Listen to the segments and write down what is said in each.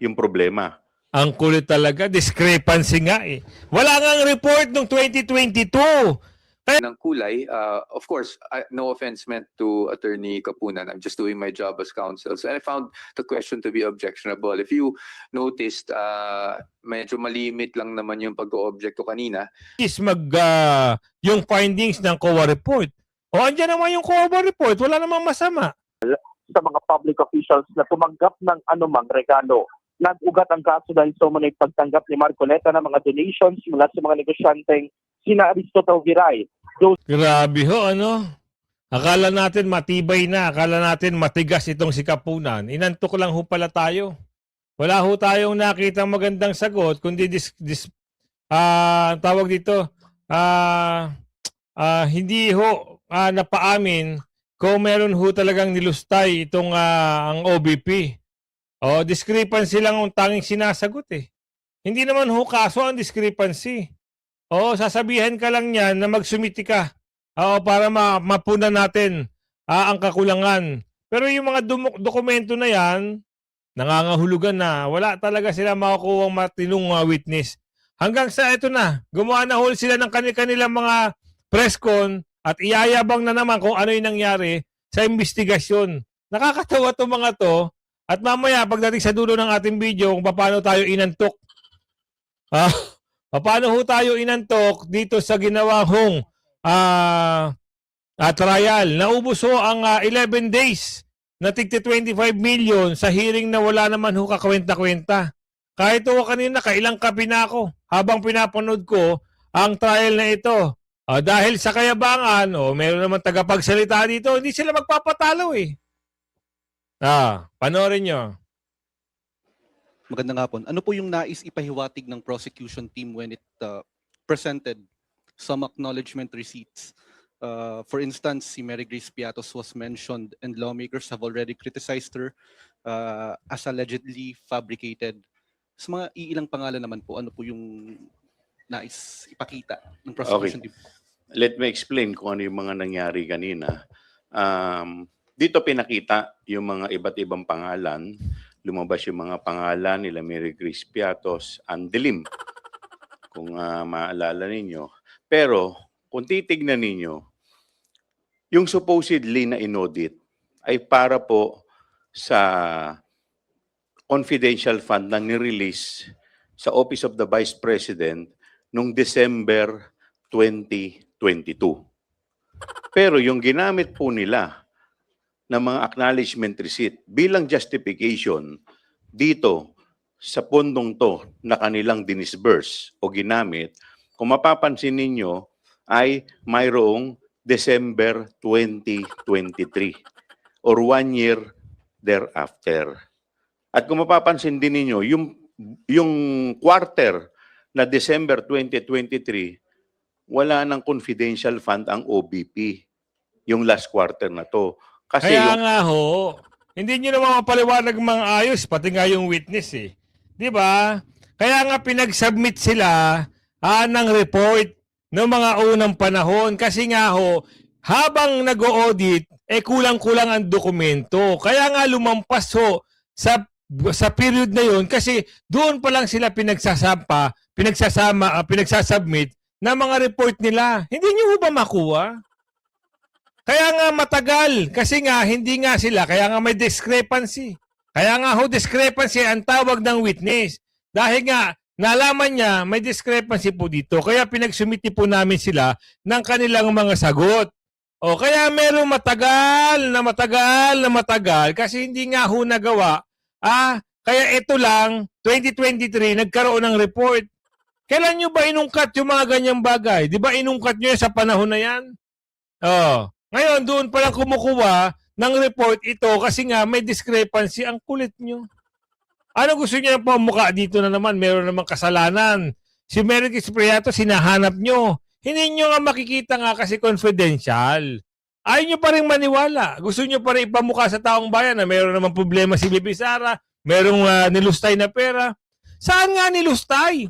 yung problema. Ang kulit talaga, discrepancy nga eh. Wala nga report noong 2022. ng kulay. Of course, no offense meant to Attorney Kapunan. I'm just doing my job as counsel. So I found the question to be objectionable. If you noticed, medyo malimit lang naman yung pag-o-objecto kanina. Is yung findings ng COA report. O andyan naman yung COA report, wala namang masama. Sa mga public officials na tumanggap ng anumang regalo. Nag-ugat ang kaso dahil sa umunay pagtanggap ni Marcoleta ng mga donations mula sa mga negosyanteng sina Aristotle Viray. Grabe ho, ano? Akala natin matibay na, akala natin matigas itong si Kapunan. Inantok lang ho pala tayo. Wala ho tayong nakita magandang sagot, kundi tawag dito, hindi ho napaamin kung meron ho talagang nilustay itong ang OBP. O, discrepancy lang ang tanging sinasagot eh. Hindi naman ho kaso ang discrepancy. O, sasabihan ka lang niyan na magsumiti ka para mapunan natin ang kakulangan. Pero yung mga dokumento na yan, nangangahulugan na. Wala talaga sila makukuha matinong witness. Hanggang sa ito na, gumawa na hol sila ng kanilang mga press con at iyayabang na naman kung ano yung nangyari sa investigasyon. Nakakatawa itong mga to. At mamaya, pagdating sa dulo ng ating video, kung paano tayo inantok. Paano ho tayo inantok dito sa ginawa hong trial. Naubos ho ang 11 days na tigti 25 million sa hearing na wala naman ho kakwenta-kwenta. Kahit ho kanina, kailang kape na ako habang pinapanood ko ang trial na ito. Dahil sa kayabangan, meron naman tagapagsalita dito, hindi sila magpapatalo eh. Panoorin nyo. Magandang hapon. Ano po yung nais ipahiwatig ng prosecution team when it presented some acknowledgement receipts? For instance, si Mary Grace Piatos was mentioned and lawmakers have already criticized her as allegedly fabricated. Sa mga iilang pangalan naman po, ano po yung nais ipakita ng prosecution team? Let me explain kung ano yung mga nangyari kanina. Dito pinakita yung mga iba't ibang pangalan. Lumabas yung mga pangalan nila Mary Grace Piatos, Andelim, kung maalala ninyo. Pero kung titignan ninyo, yung supposedly na inaudit ay para po sa confidential fund na nirelease sa Office of the Vice President noong December 2022. Pero yung ginamit po nila ng mga acknowledgement receipt bilang justification dito sa pondong to na kanilang dinisburse o ginamit, kung mapapansin ninyo ay mayroong December 2023 or 1 year thereafter. At kung mapapansin din ninyo, yung quarter na December 2023, wala ng confidential fund ang OBP, yung last quarter na to. Kasi Kaya nga ho, hindi nyo naman mapaliwanag mga ayos, pati nga yung witness eh. Di ba? Kaya nga pinag-submit sila ng report ng mga unang panahon. Kasi nga ho, habang nag-audit, kulang-kulang ang dokumento. Kaya nga lumampas ho sa period na yun kasi doon pa lang sila pinagsasubmit ng mga report nila. Hindi nyo ba makuha? Kaya nga matagal kasi nga hindi nga sila, kaya nga may discrepancy. Kaya nga ho discrepancy ang tawag ng witness. Dahil nga nalaman niya may discrepancy po dito. Kaya pinagsumiti po namin sila ng kanilang mga sagot. O kaya meron matagal kasi hindi nga ho nagawa. Kaya ito lang 2023 nagkaroon ng report. Kailan nyo ba inungkat yung mga ganyang bagay? Di ba inungkat nyo yan sa panahon na yan? Ngayon, doon palang kumukuha ng report ito kasi nga may discrepancy. Ang kulit nyo. Ano gusto niyo ng pamukha dito na naman? Meron namang kasalanan. Si Mary Grace Piatos, hinahanap nyo. Hindi nyo nga makikita nga kasi confidential. Ayaw nyo pa rin maniwala. Gusto nyo pa rin ipamukha sa taong bayan na meron namang problema si Bibi Sara, merong nilustay na pera. Saan nga nilustay?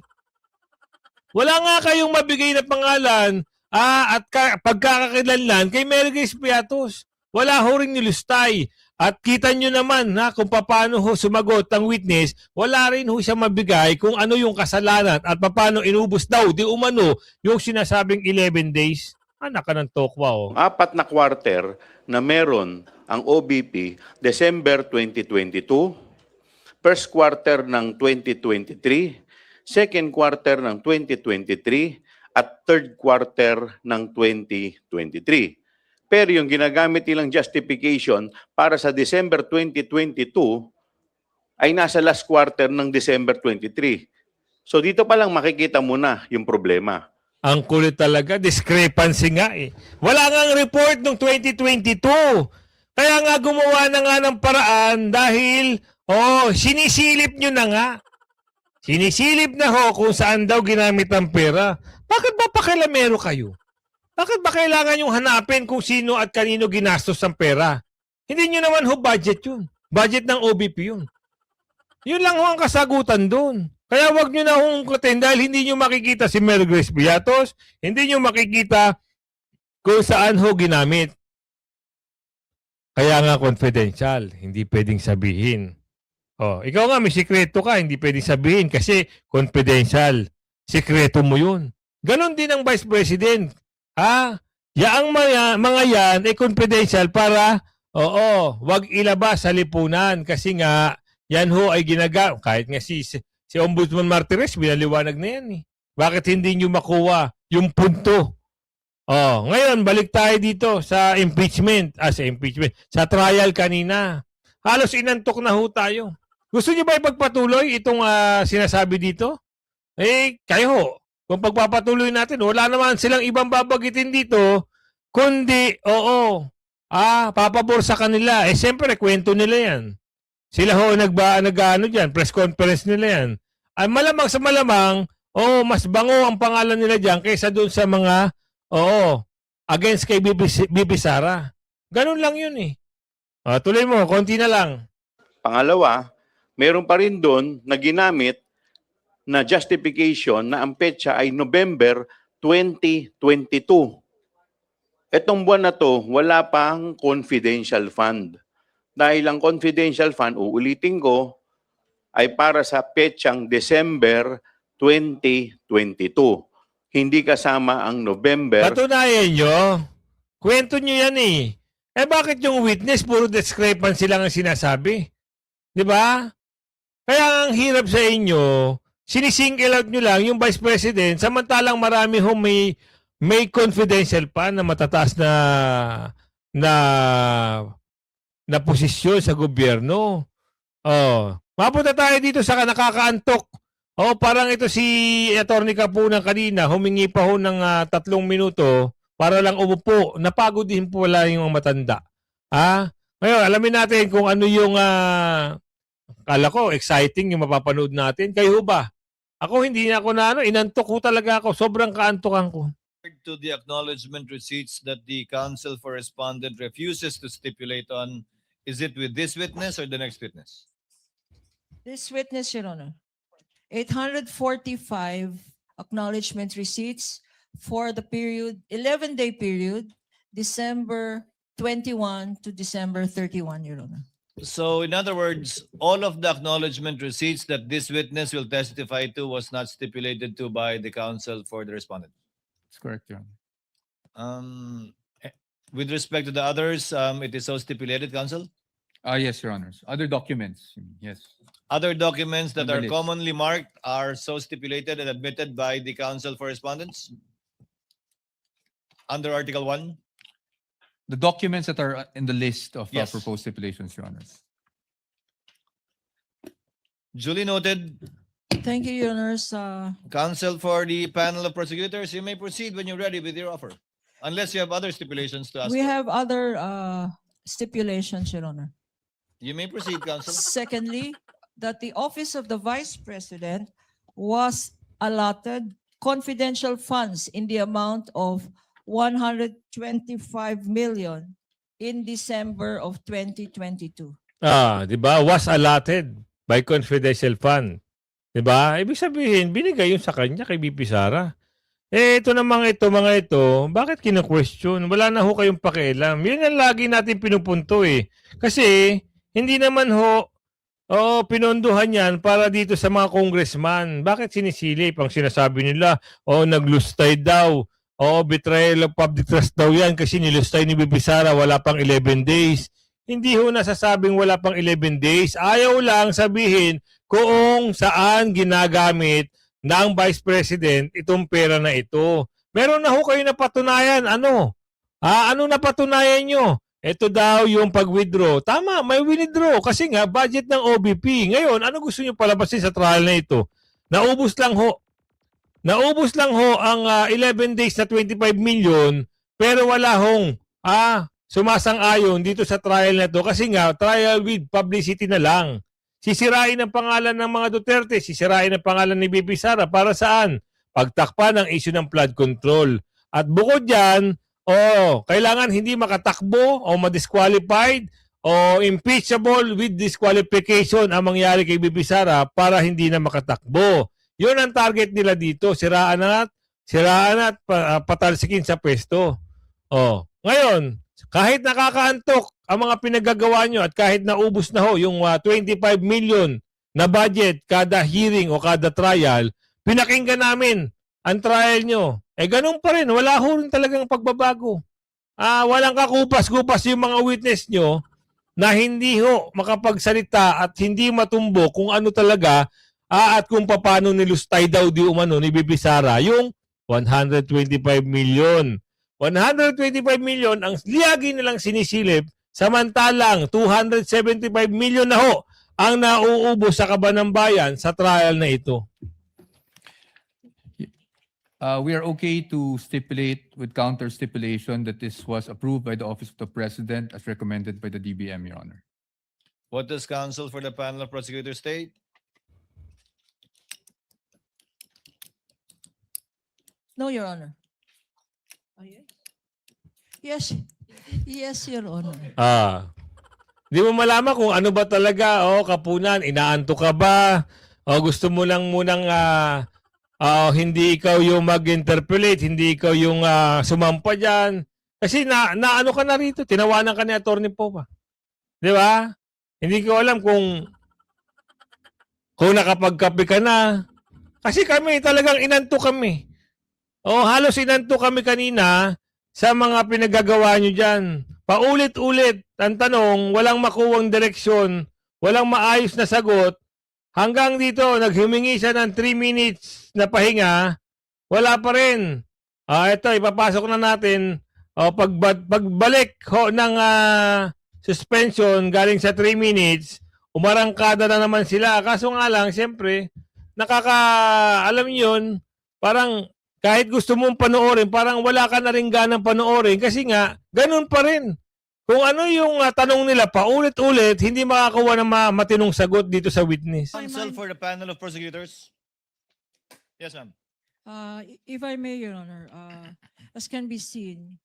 Wala nga kayong mabigay na pangalan at pagkakakilanlan kay Mary Grace Piatos. Wala ho rin nilustay. At kita nyo naman na kung paano ho sumagot ang witness, wala rin ho siya mabigay kung ano yung kasalanan at paano inubos daw di umano yung sinasabing 11 days. Anak ka ng tokwa, oh. 4 na quarter na meron ang OBP December 2022, first quarter ng 2023, second quarter ng 2023, at third quarter ng 2023. Pero yung ginagamit nilang justification para sa December 2022 ay nasa last quarter ng December 23. So dito pa lang makikita mo na yung problema. Ang kulit talaga, discrepancy nga eh. Wala nga ang report ng 2022. Kaya nga gumawa na nga ng paraan dahil, sinisilip nyo na nga. Sinisilip na ho kung saan daw ginamit ang pera. Bakit ba pakialamero kayo? Bakit ba kailangan yung hanapin kung sino at kanino ginastos ang pera? Hindi nyo naman ho budget yun. Budget ng OBP yun. Yun lang ho ang kasagutan doon. Kaya wag nyo na hungkutin dahil hindi nyo makikita si Mary Grace Piatos, hindi nyo makikita kung saan ho ginamit. Kaya nga confidential, hindi pwedeng sabihin. Ikaw nga may sikreto ka, hindi pwedeng sabihin kasi confidential. Sikreto mo yun. Ganon din ang Vice President. Yaang mga yan ay confidential para, wag ilabas sa lipunan kasi nga yan ho ay kahit nga si Ombudsman Martires, binaliwanag na yan eh. Bakit hindi nyo makuha yung punto? Ngayon, balik tayo dito sa impeachment. Sa trial kanina. Halos inantok na ho tayo. Gusto nyo ba ipagpatuloy itong sinasabi dito? Kayo ho. Kung pagpapatuloy natin, wala naman silang ibang babagitin dito, kundi, papabor sa kanila. Siyempre, kwento nila yan. Sila ho nag-ano dyan, press conference nila yan. Ay malamang sa malamang, mas bango ang pangalan nila dyan kaysa doon sa mga, against kay Bibi Sara. Ganun lang yun eh. Tuloy mo, konti na lang. Pangalawa, meron pa rin doon na ginamit na justification na ang petsa ay November 2022. Etong buwan na to, wala pang confidential fund. Dahil ang confidential fund, uulitin ko, ay para sa petsang December 2022. Hindi kasama ang November. Patunayan nyo. Kwento nyo yan eh. Bakit yung witness, puro discrepancy lang ang sinasabi? Di ba? Kaya ang hirap sa inyo, sinisingle out nyo lang yung Vice President, samantalang marami ho may confidential pa na matataas na posisyon sa gobyerno. Mapunta tayo dito sa nakakaantok. Parang ito si Atty. Kapunan kanina, humingi pa ho ng 3 minuto para lang umupo. Napagod din po wala yung matanda. Ngayon, alamin natin kung ano yung kala ko, exciting yung mapapanood natin. Kayo ba? Ako hindi na ako inantok ko talaga ako. Sobrang kaantokan ko. To the acknowledgement receipts that the counsel for respondent refuses to stipulate on, is it with this witness or the next witness? This witness, Your Honor, 845 acknowledgement receipts for the period, 11-day period, December 21 to December 31, Your Honor. So in other words, all of the acknowledgement receipts that this witness will testify to was not stipulated to by the counsel for the respondent. That's correct, Your Honor. With respect to the others, it is so stipulated, counsel? Yes, Your Honors. Other documents, yes. Other documents that On the are list. commonly marked are so stipulated and admitted by the counsel for respondents? Under Article 1? The documents that are in the list of Yes. proposed stipulations, Your Honors. Duly noted. Thank you, Your Honors. Counsel for the panel of prosecutors, you may proceed when you're ready with your offer. Unless you have other stipulations to ask. We for. have other stipulations, Your Honor. You may proceed, counsel. Secondly, that the office of the Vice President was allotted confidential funds in the amount of 125 million in December of 2022. Di ba? Was allotted by confidential fund. Di ba? Ibig sabihin, binigay yun sa kanya kay BP Sara. Ito namang mga ito, bakit kino-question? Wala na ho kayong pakialam. Yun ang lagi natin pinupunto eh. Kasi, hindi naman ho, pinondohan yan para dito sa mga congressman. Bakit sinisilip? Ang sinasabi nila, naglustay daw. Betrayal of public trust daw yan kasi nilustay ni Bibi Sara, wala pang 11 days. Hindi ho nasasabing wala pang 11 days. Ayaw lang sabihin kung saan ginagamit ng Vice President itong pera na ito. Meron na ho kayo napatunayan. Ano? Ano napatunayan nyo? Ito daw yung pag-withdraw. Tama, may withdraw kasi nga budget ng OBP. Ngayon, ano gusto nyo palabasin sa trial na ito? Naubos lang ho. Naubos lang ho ang 11 days na 25 million pero wala hong sumasang-ayon dito sa trial na ito kasi nga trial with publicity na lang. Sisirain ang pangalan ng mga Duterte, sisirain ang pangalan ni Bibi Sara para saan? Pagtakpan ng issue ng flood control. At bukod dyan, kailangan hindi makatakbo o ma-disqualified o impeachable with disqualification ang mangyari kay Bibi Sara para hindi na makatakbo. Yun ang target nila dito, siraan at patalsikin sa pwesto. Ngayon, kahit nakakaantok ang mga pinagagawa nyo at kahit naubos na ho yung 25 million na budget kada hearing o kada trial, pinakinggan namin ang trial nyo. Ganun pa rin. Wala ho rin talagang pagbabago. Walang kakupas-kupas yung mga witness nyo na hindi ho makapagsalita at hindi matumbo kung ano talaga at kung paano nilustay daw di umano ni Bibi Sara yung 125 million. 125 million ang liyagi nilang sinisilip samantalang 275 million na ho ang nauubos sa kaban ng bayan sa trial na ito. We are okay to stipulate with counter stipulation that this was approved by the Office of the President as recommended by the DBM, Your Honor. What does counsel for the panel of prosecutors state? No, Your Honor. Yes. Yes, Your Honor. Di mo malaman kung ano ba talaga, kapunan, inaanto ka ba? Gusto mo lang munang hindi ikaw yung mag-interpolate, hindi ikaw yung sumampa dyan. Kasi naano ka na rito, tinawanan ka ni Atty. Popa. Di ba? Hindi ko alam kung nakapagkape ka na. Kasi kami talagang inanto kami. Halos inanto kami kanina sa mga pinagagawa nyo dyan. Paulit-ulit ang tanong, walang makuwang direksyon, walang maayos na sagot. Hanggang dito, naghumingi siya ng 3 minutes na pahinga, wala pa rin. Ito, ipapasok na natin. Pagbalik ho ng suspension galing sa 3 minutes, umarangkada na naman sila. Kaso nga lang, siyempre, alam yun, parang kahit gusto mong panoorin, parang wala ka na rin ganang panoorin kasi nga, ganun pa rin. Kung ano yung tanong nila paulit-ulit, hindi makakuha ng matinong sagot dito sa witness. Counsel for the panel of prosecutors. Yes, ma'am. If I may, Your Honor, as can be seen,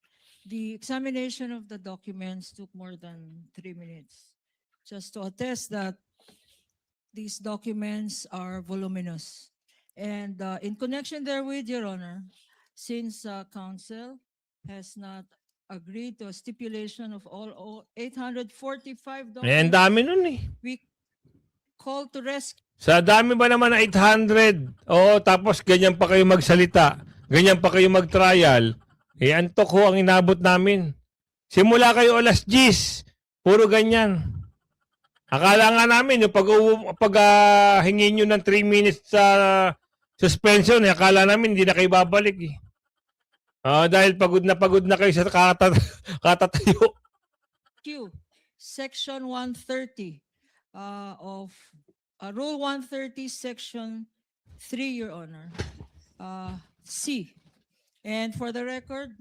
the examination of the documents took more than 3 minutes. Just to attest that these documents are voluminous. And in connection therewith, Your Honor, since counsel has not agreed to a stipulation of all 845 documents, Ang dami nun eh. we call to rescue. Sa dami ba naman na 800? Tapos ganyan pa kayo magsalita. Ganyan pa kayo mag-trial. Antok ho ang inabot namin. Simula kayo alas 10, puro ganyan. Akala nga namin, yung pag hingin nyo ng 3 minutes sa suspension, akala namin hindi na kayo babalik eh. Dahil pagod na kayo sa katatayo. Q, Section 130 of Rule 130, Section 3, Your Honor. C. And for the record,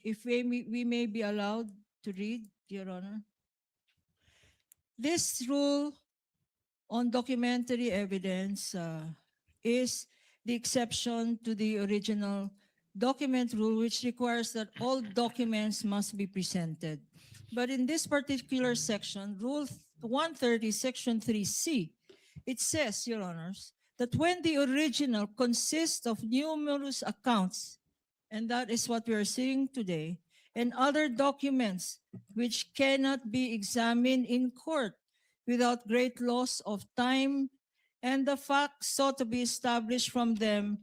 if we may be allowed to read, Your Honor. This rule on documentary evidence is the exception to the original document rule, which requires that all documents must be presented. But in this particular section, Rule 130, Section 3C, it says, Your Honors, that when the original consists of numerous accounts, and that is what we are seeing today, and other documents which cannot be examined in court without great loss of time, and the facts sought to be established from them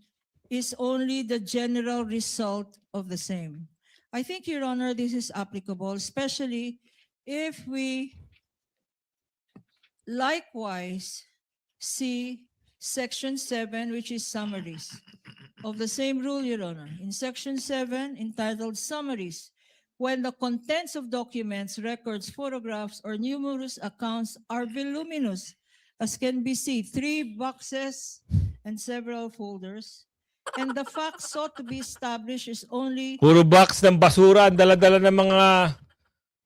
is only the general result of the same. I think, Your Honor, this is applicable, especially if we likewise see Section 7, which is summaries of the same rule, Your Honor. In Section 7, entitled Summaries, when the contents of documents, records, photographs, or numerous accounts are voluminous, as can be seen, 3 boxes and several folders, and the facts sought to be established is only Puro box ng basura ang dala-dala ng mga...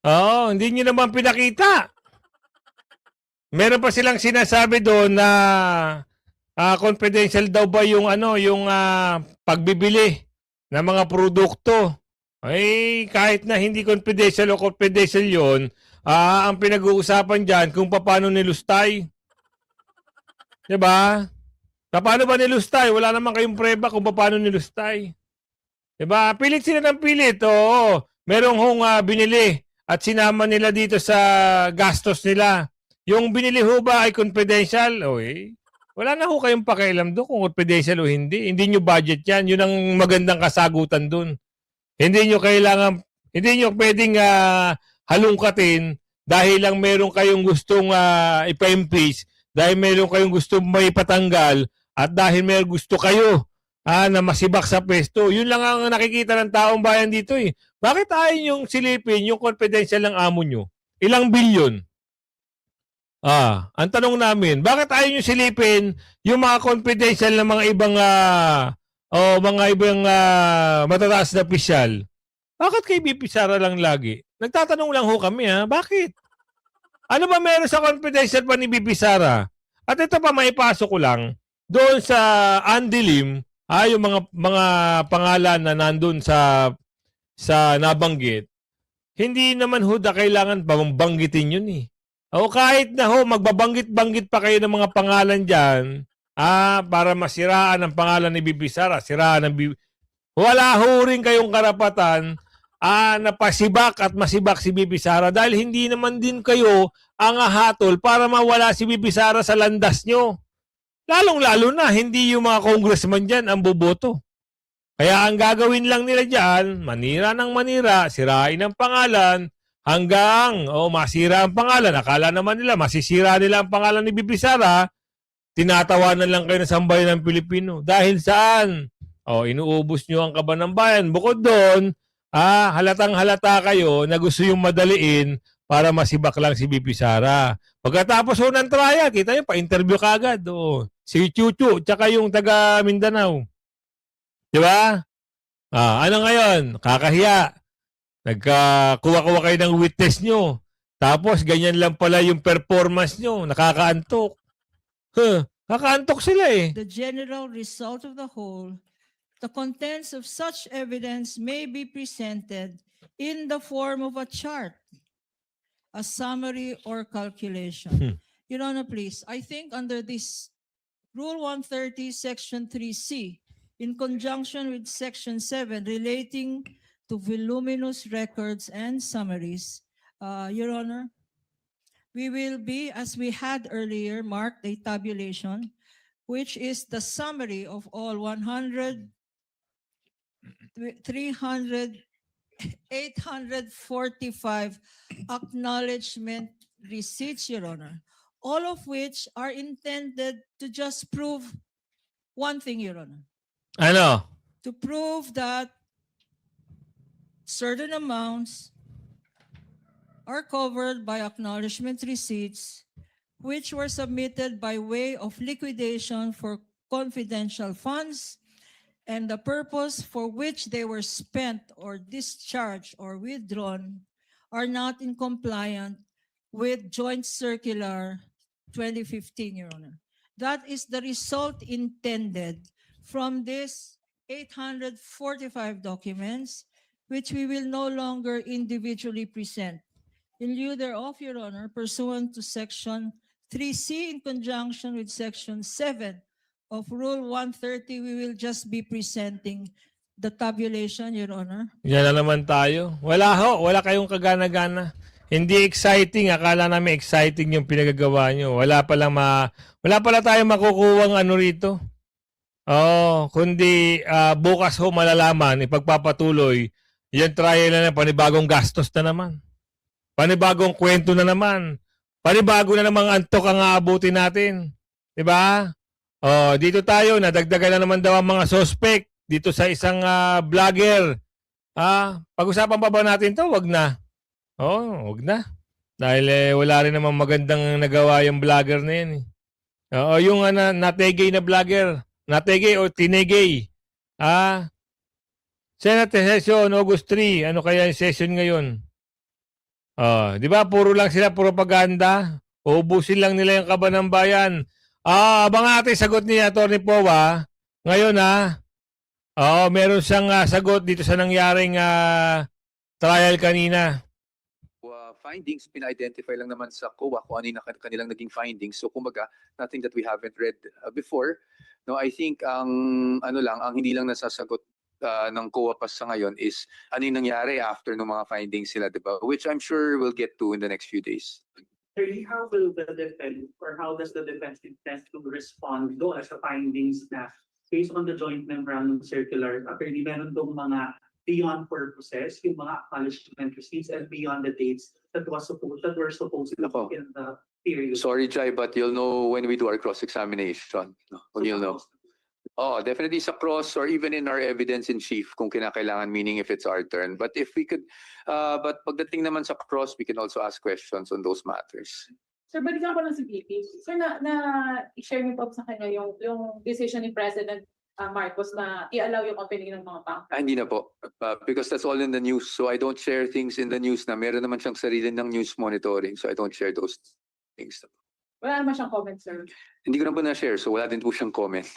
Oo, hindi nyo naman pinakita. Meron pa silang sinasabi doon na confidential daw ba yung yung pagbibili ng mga produkto. Ay, kahit na hindi confidential o confidential yon, ang pinag-uusapan diyan kung paano nilustay. 'Di ba? Paano ba nilustay? Wala naman kayong preba kung paano nilustay. 'Di ba? Pilit sila ng pilit. Oo. Merong hong binili at sinama nila dito sa gastos nila. Yung binili ho ba ay confidential? Wala na ho kayong pakialam doon kung confidential o hindi. Hindi nyo budget yan. Yun ang magandang kasagutan doon. Hindi nyo pwedeng halungkatin dahil lang meron kayong gustong ipa-impeach, dahil meron kayong gustong may patanggal, at dahil meron gusto kayo na masibak sa pwesto. Yun lang ang nakikita ng taong bayan dito eh. Bakit ayaw yung silipin yung confidential ng amo nyo? Ilang bilyon? Ang tanong namin, bakit ayaw nyo silipin yung mga confidential na mga ibang matataas na opisyal? Bakit kay BP Sara lang lagi? Nagtatanong lang ho kami bakit? Ano ba meron sa confidential pa ni BP Sara? At ito pa maipasok ko lang, doon sa Andilim, yung mga pangalan na nandun sa nabanggit, hindi naman ho kailangan banggitin yun eh. O kahit na ho, magbabanggit-banggit pa kayo ng mga pangalan dyan, para masiraan ang pangalan ni BP Sara, wala ho rin kayong karapatan na pasibak at masibak si BP Sara dahil hindi naman din kayo ang hatol para mawala si BP Sara sa landas nyo. Lalong-lalo na, hindi yung mga congressman dyan ang boboto. Kaya ang gagawin lang nila dyan, manira ng manira, sirain ang pangalan, hanggang masira ang pangalan. Akala naman nila, masisira nila ang pangalan ni BP Sara, tinatawanan lang kayo ng sambayan ng Pilipino. Dahil saan? Inuubos nyo ang kaban ng bayan. Bukod doon, halatang halata kayo na gusto yung madaliin para masibak lang si BP Sara. Pagkatapos ng trial, kita nyo, pa-interview ka agad. Si Chuchu, tsaka yung taga Mindanao. Di ba? Ano ngayon? Kakahiya. Nagkakuha-kuha kayo ng witness nyo. Tapos, ganyan lang pala yung performance nyo. Nakakaantok. Kakaantok sila eh. the general result of the whole, the contents of such evidence may be presented in the form of a chart, a summary, or calculation. Your Honor, please, I think under this Rule 130, Section 3C, in conjunction with Section 7 relating to voluminous records and summaries, Your Honor, we will be, as we had earlier, marked a tabulation, which is the summary of all 845 acknowledgement receipts, Your Honor, all of which are intended to just prove one thing, Your Honor. Ano? To prove that certain amounts are covered by acknowledgement receipts which were submitted by way of liquidation for confidential funds, and the purpose for which they were spent or discharged or withdrawn are not in compliance with Joint Circular 2015, Your Honor. That is the result intended from this 845 documents, which we will no longer individually present. In lieu thereof, Your Honor, pursuant to Section 3C in conjunction with Section 7 of Rule 130, we will just be presenting the tabulation, Your Honor. Yan na naman tayo. Wala ho, wala kayong kagana-gana. Hindi exciting, akala namin exciting yung pinagagawa nyo. Wala pala tayong makukuwang ano rito. Kundi bukas ho malalaman, ipagpapatuloy, yan trial na panibagong gastos na naman. Panibagong kwento na naman. Panibago na namang antok ang aabutin natin. Diba? Dito tayo, nadagdagan na naman daw ang mga suspect dito sa isang vlogger. Pag-usapan pa ba natin to? Wag na. Wag na. Dahil wala rin namang magandang nagawa yung vlogger na yan. Yung nategay na vlogger. Nategay o tinegay. Senate session, August 3. Ano kaya yung session ngayon? Di ba? Puro lang sila propaganda. Uubusin lang nila yung kaba ng bayan. Abang natin sagot ni Atty. Powa. Ngayon meron siyang sagot dito sa nangyaring trial kanina. Findings, pina-identify lang naman sa COA kung ano yung kanilang naging findings. So kumbaga, nothing that we haven't read before. No, I think ang hindi lang nasasagot ng COA pa sa ngayon is ano yung nangyari after ng mga findings sila, diba? Which I'm sure we'll get to in the next few days. How will the defense or how does the defense intend to respond doon sa findings na based on the joint memorandum circular, apparently meron doon mga beyond purposes, yung mga acknowledgement receipts and beyond the dates that were supposed Nako. in the period. Sorry, Jai, but you'll know when we do our cross-examination. No, you'll know. Definitely sa cross or even in our evidence in chief kung kinakailangan, meaning if it's our turn. But if we could, but pagdating naman sa cross, we can also ask questions on those matters. Sir, balikan ko lang si VP. Sir, i-share niyo po sa kanya yung decision ni President Marcos na i-allow yung opening ng mga bank. Hindi na po. Because that's all in the news. So I don't share things in the news na meron naman siyang sarili ng news monitoring. So I don't share those things. Wala naman siyang comment, sir. Hindi ko na po na-share. So wala din po siyang comment.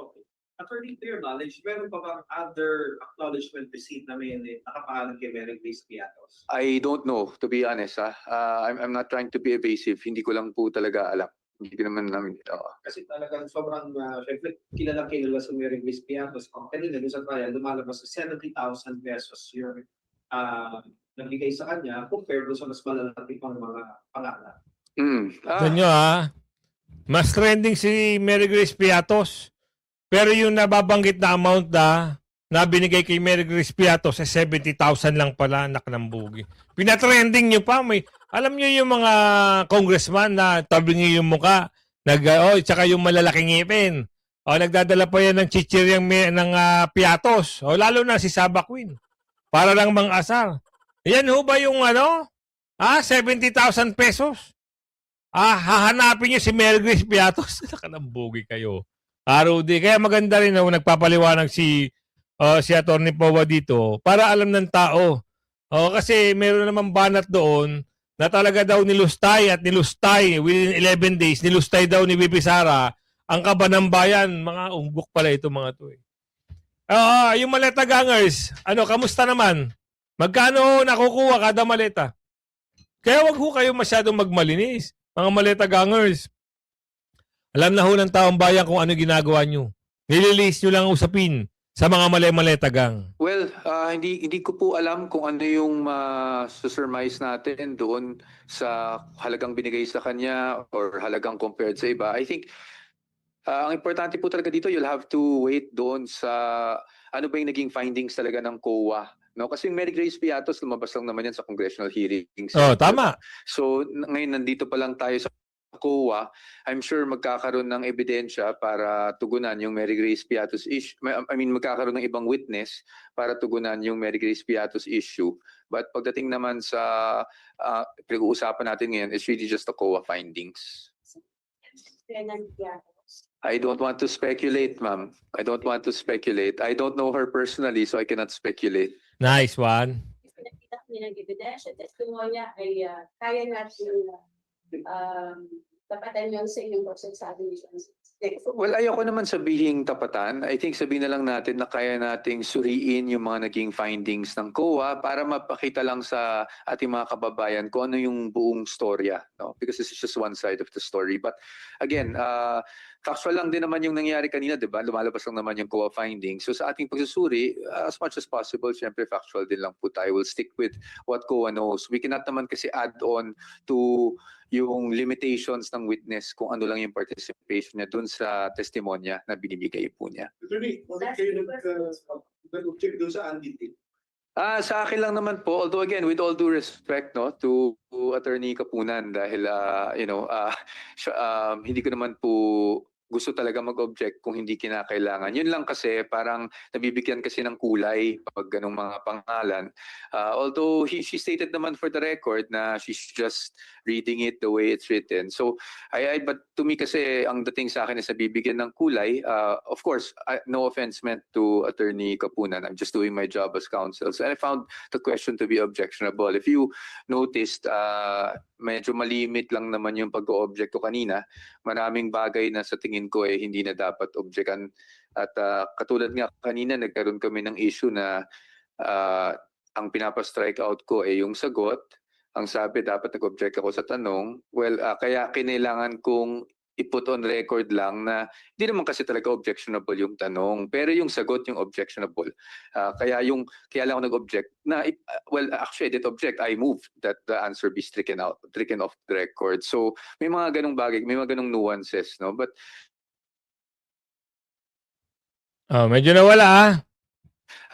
Okay. According to your knowledge, meron pa bang other acknowledgement receipt na may nakapangalan kay Mary Grace Piatos? I don't know, to be honest. I'm not trying to be evasive. Hindi ko lang po talaga alam. Hindi ko naman namin. Kasi talagang sobrang, syempre, kilala sa Mary Grace Piatos. Kanina, sa trial, lumalabas sa 70,000 pesos yung nabigay sa kanya compared sa mas malalaki pang mga pangalan. Ganyo mas trending si Mary Grace Piatos. Pero yung nababanggit na amount na binigay kay Mary Grace Piatos 70,000 lang pala, anak ng bugi. Pinatrending nyo pa. Alam nyo yung mga congressman na tabingi yung muka, tsaka yung malalaking ngipin. Nagdadala pa yan ng chichiryang ng Piatos. Lalo na si Saba Queen. Para lang mang-asar. Yan ho ba yung 70,000 pesos? Hahanapin nyo si Mary Grace Piatos. Anak ng bugi kayo. ROD. Kaya maganda rin nagpapaliwanag si Atty. Powa dito para alam ng tao. Kasi meron namang banat doon na talaga daw nilustay within 11 days, nilustay daw ni VP Sara ang kaba ng bayan. Mga umbok pala ito mga to. Yung maleta gangers, kamusta naman? Magkano nakukuha kada maleta? Kaya wag ho kayo masyadong magmalinis, mga maleta gangers. Alam na ho ng taong bayan kung ano ginagawa nyo. Nililis nyo lang usapin sa mga maleta gang. Well, hindi ko po alam kung ano yung susurmise natin doon sa halagang binigay sa kanya or halagang compared sa iba. I think ang importante po talaga dito, you'll have to wait doon sa ano ba yung naging findings talaga ng COA. No? Kasi yung Mary Grace Piatos, lumabas lang naman yan sa congressional hearings. Tama. So ngayon nandito pa lang tayo sa COA, I'm sure magkakaroon ng ebidensya para tugunan yung Mary Grace Piatos issue. Magkakaroon ng ibang witness para tugunan yung Mary Grace Piatos issue. But pagdating naman sa pinag-uusapan natin ngayon, it's really just the COA findings. I don't want to speculate, ma'am. I don't want to speculate. I don't know her personally, so I cannot speculate. Nice one. Nakita niya ng ebidensya, testimonya ay kaya natin tapatan yun sa inyong cross-examination. Well, ayoko naman sabihin tapatan. I think sabihin na lang natin na kaya nating suriin yung mga naging findings ng COA para mapakita lang sa ating mga kababayan kung ano yung buong storya. No? Because this is just one side of the story. But again, factual lang din naman yung nangyari kanina, di ba? Lumalabas lang naman yung COA findings. So sa ating pagsusuri, as much as possible, syempre factual din lang po tayo. We'll stick with what COA knows. We cannot naman kasi add on to yung limitations ng witness kung ano lang yung participation niya dun sa testimonya na binibigay po niya. Attorney, bakit kayo nag-object doon sa undetailed? Sa akin lang naman po, although again, with all due respect no, to Attorney Kapunan dahil hindi ko naman po gusto talaga mag-object kung hindi kinakailangan. Yun lang kasi parang nabibigyan kasi ng kulay pag ganong mga pangalan. Although she stated naman for the record na she's just reading it the way it's written. So, but to me kasi ang dating sa akin is nabibigyan ng kulay. Of course, no offense meant to Attorney Kapunan. I'm just doing my job as counsel. So I found the question to be objectionable. If you noticed, medyo malimit lang naman yung pag-o-object ko kanina. Maraming bagay na sa tingin ko hindi na dapat objectan. At katulad nga kanina, nagkaroon kami ng issue na ang pinapa-strike out ko yung sagot. Ang sabi, dapat nag-object ako sa tanong. Well, kaya kinailangan kong i-put on record lang na hindi naman kasi talaga objectionable yung tanong, pero yung sagot yung objectionable. Kaya lang ako nag-object na, well, actually I did object. I moved that the answer be stricken off the record. So may mga ganong bagay, may mga ganong nuances, no? But Medyo nawala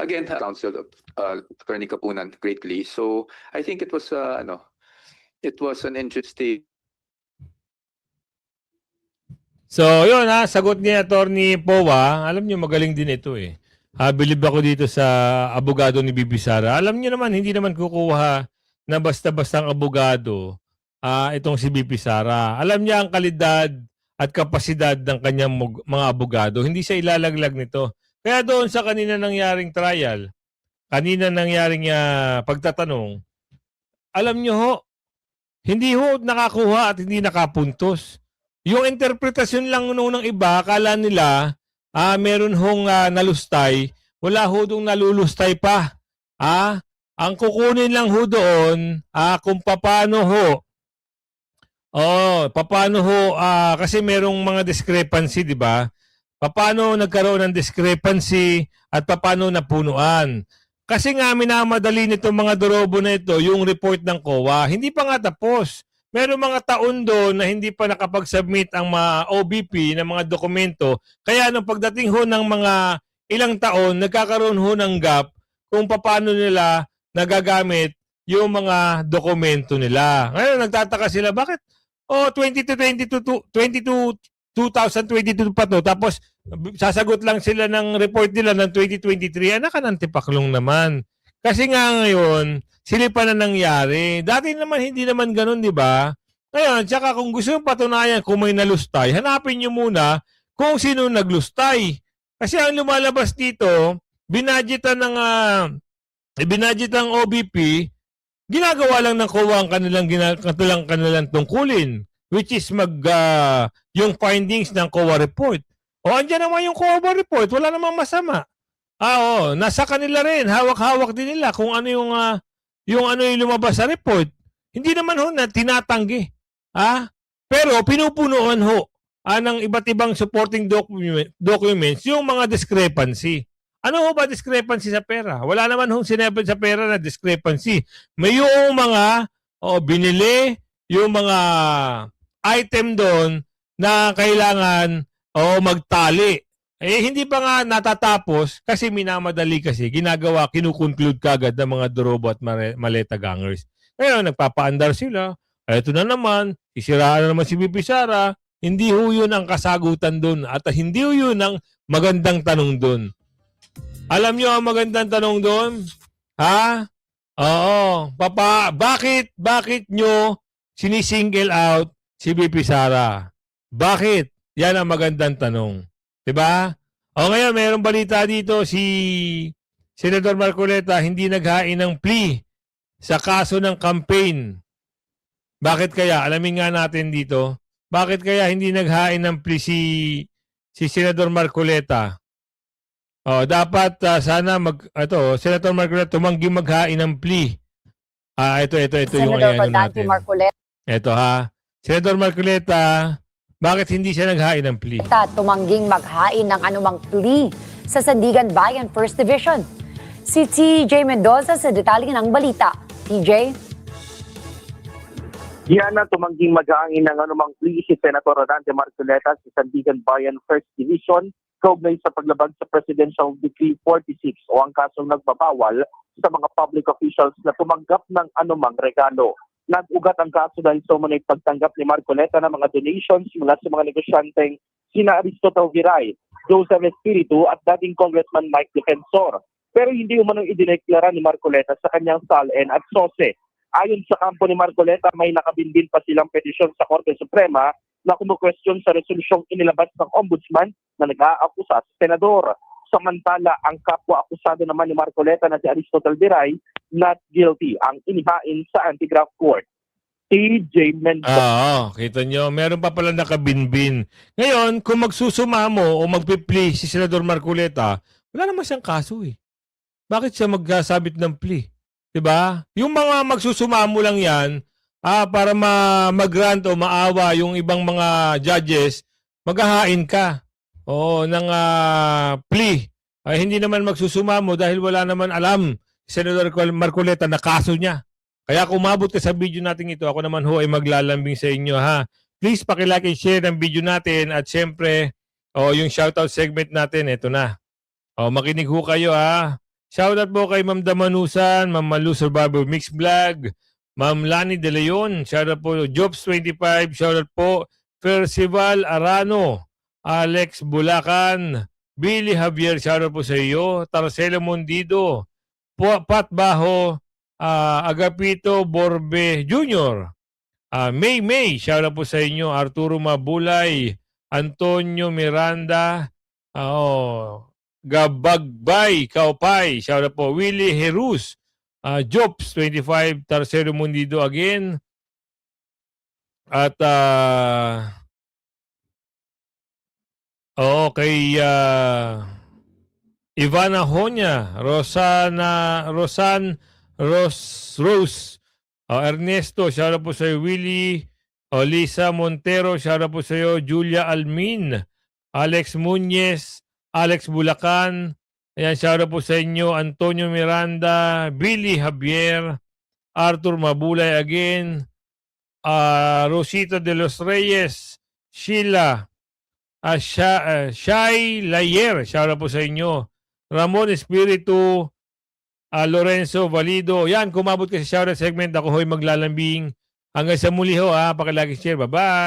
again, counsel Attorney Kapunan greatly. So I think it was it was an interesting. So, yun sagot ni Attorney Powa. Alam niyo, magaling din ito eh. Bilib ako dito sa abogado ni Bibi Sara. Alam niyo naman, hindi naman kukuha na basta-basta ang abogado itong si Bibi Sara. Alam niya ang kalidad at kapasidad ng kanyang mga abogado. Hindi siya ilalaglag nito. Kaya doon sa kanina nangyaring trial, kanina nangyaring pagtatanong, alam niyo ho, hindi ho nakakuha at hindi nakapuntos. Yung interpretasyon lang noon ng iba, akala nila meron hong nalustay, wala ho dong nalulustay pa. Ang kukunin lang ho doon kung paano ho. Paano ho kasi merong mga discrepancy, di ba? Paano nagkaroon ng discrepancy at paano napunuan. Kasi nga minamadali nito mga dorobo na ito yung report ng COA. Hindi pa nga tapos. Meron mga taon doon na hindi pa nakapag-submit ang mga OBP ng mga dokumento. Kaya nung pagdating ho ng mga ilang taon, nagkakaroon ho ng gap kung paano nila nagagamit yung mga dokumento nila. Ngayon, nagtataka sila, bakit? 2022 pa to. Tapos, sasagot lang sila ng report nila ng 2023. Anak ka ng tipaklong naman. Kasi nga ngayon, silipan na nangyari. Dati naman, hindi naman ganun, di ba? Ngayon, tsaka kung gusto yung patunayan kung may nalustay, hanapin nyo muna kung sino naglustay. Kasi ang lumalabas dito, binadgetan ng OBP, ginagawa lang ng COA ang kanilang tungkulin, which is yung findings ng COA report. Andyan naman yung COA report, wala namang masama. Nasa kanila rin, hawak-hawak din nila kung ano yung lumabas sa report. Hindi naman ho na tinatanggi. Pero pinupunuan ho ng iba't ibang supporting documents yung mga discrepancy. Ano ho ba discrepancy sa pera? Wala naman ho sinabi sa pera na discrepancy. May yung mga binili, yung mga item doon na kailangan magtali. Hindi pa nga natatapos kasi minamadali kasi ginagawa, kinukonclude kagad ng mga dorobo at maleta gangers. Ngayon, nagpapaandar sila. Ito na naman, isiraan na naman si Bibi Sara. Hindi ho yun ang kasagutan doon at hindi ho yun ang magandang tanong doon. Alam nyo ang magandang tanong doon? Bakit nyo sinisingle out si Bibi Sara? Bakit? Yan ang magandang tanong. Diba? Ngayon, mayroong balita dito, si Senator Marcoleta hindi naghain ng plea sa kaso ng campaign. Bakit kaya? Alamin nga natin dito. Bakit kaya hindi naghain ng plea si Senator Marcoleta? Dapat sana Senator Marcoleta tumanggi maghain ng plea. Ito yung Senator ano natin. Marcoleta. Ito Senator Marcoleta, Bakit hindi siya naghain ng plea? Tumangging maghain ng anumang plea sa Sandigan Bayan First Division. Si TJ Mendoza sa detalye ng balita. TJ? Diana, tumangging mag-aangin ng anumang plea si Senator Rodante Marcoleta sa Sandigan Bayan First Division kaugnay sa paglabag sa Presidential Decree 46 o ang kasong nagbabawal sa mga public officials na tumanggap ng anumang regalo. Nag-ugat ang kaso dahil sa umunay pagtanggap ni Marcoleta ng mga donations mula sa mga negosyanteng sina Aristotle Viray, Joseph Espiritu at dating Congressman Mike Defensor. Pero hindi umano idineklara ni Marcoleta sa kanyang SALN at SOSE. Ayon sa kampo ni Marcoleta, may nakabinbin pa silang petisyon sa Korte Suprema na kumukwestiyon sa resolusyong inilabas ng Ombudsman na nag-aakusa sa senador. Samantala, ang kapwa-akusado naman ni Marcoleta na si Aristotle Viray not guilty ang inihain sa anti-graft court. TJ Mendoza. Kita nyo, meron pa pala nakabinbin. Ngayon, kung magsusumamo o magpi-plea si Senador Marcoleta, wala naman siyang kaso eh. Bakit siya magsasabit ng plea? Diba? Yung mga magsusumamo lang yan, para mag-grant o maawa yung ibang mga judges, maghahain ka ng plea. Ay, hindi naman magsusumamo dahil wala naman alam si Senador Marcoleta na kaso niya. Kaya kung umabot ka sa video natin ito, ako naman ho ay maglalambing sa inyo ha. Please pakilike and share ng video natin at syempre yung shoutout segment natin, ito na. Makinig ho kayo ha. Shoutout po kay Ma'am Damanusan, Ma'am Malu Survivor Mix Vlog, Ma'am Lani De Leon, shoutout po Jobs25, shoutout po Percival Arano, Alex Bulacan, Billy Javier, shoutout po sa iyo, Tarcelo Mondido, Pat Baho, Agapito Borbe Jr., May, shoutout po sa inyo, Arturo Mabulay, Antonio Miranda, Gabagbay Kaupay, shoutout po, Willie Jerus, Jobs25, Tarcelo Mundido again, at kay Ivana Honya, Rose, Ernesto, shoutout po sa iyo, Willie, Lisa Montero, shoutout po sa iyo, Julia Almin, Alex Muñez, Alex Bulacan, ayan, shoutout po sa inyo, Antonio Miranda, Billy Javier, Arthur Mabulay again, Rosita de los Reyes, Sheila, Shai Layer, shoutout po sa inyo, Ramon Espiritu, Lorenzo Valido. Yan, kumabot ka sa shoutout segment, ako ho'y maglalambing. Hanggang sa muli ho, pakilagi share. Bye-bye!